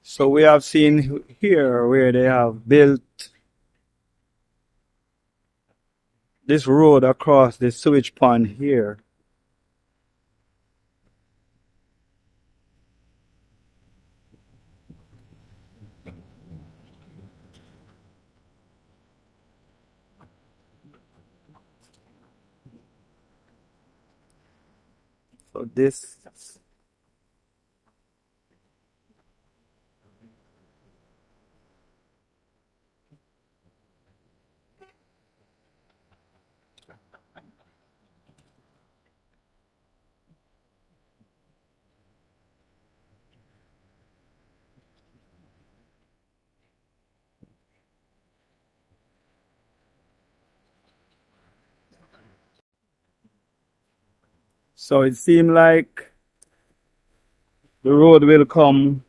So we have seen here where they have built this road across the sewage pond here. So this so it seemed like the road will come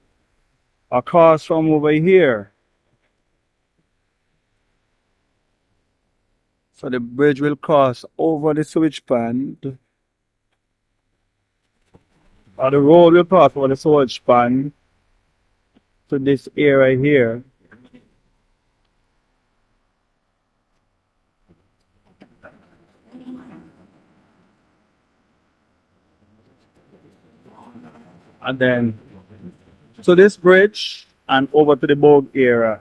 across from over here. So the bridge will cross over the sewage pond. Or the road will cross over the sewage pond to this area here. And then to this bridge and over to the Boog area.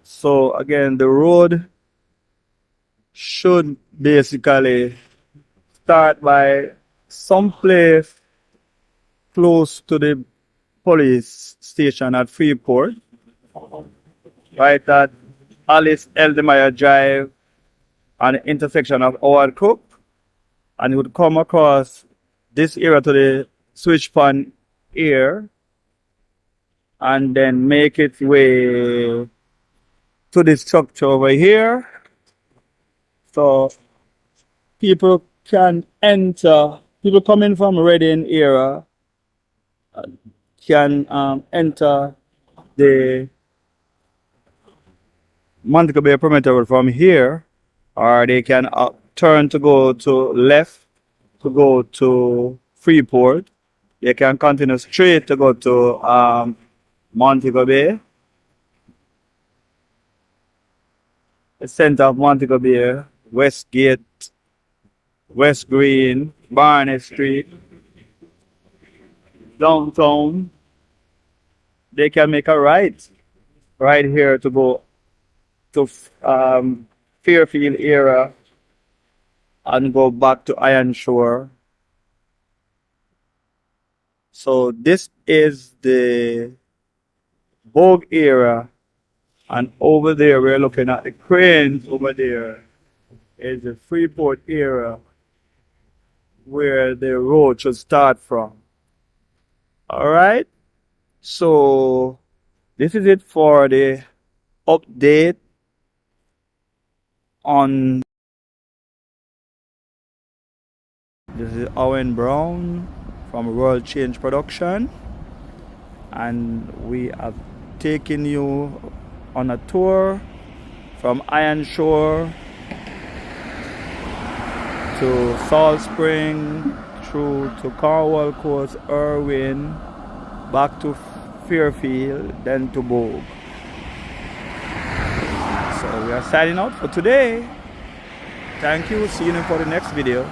So again, the road should basically start by some place close to the police station at Freeport, right at Alice Eldemeyer Drive and the intersection of Howard Cook, and it would come across this area to the switch on here and then make its way to the structure over here. So people can enter, people coming from Reading area can enter the Montego Bay perimeter from here, or they can turn to go to left to go to Freeport. They can continue straight to go to Montego Bay, the center of Montego Bay, Westgate, West Green, Barnett Street, downtown. They can make a right here to go to Fairfield area and go back to Iron Shore. So this is the Vogue area, and over there we're looking at the cranes. Over there is the Freeport area where the road should start from. All right, so this is it for the update on. This is Owen Brown from World Change Production, and we have taken you on a tour from Iron Shore to Salt Spring, through to Cornwall Coast, Irwin, back to Fairfield, then to Bogue. So we are signing out for today. Thank you. See you for the next video.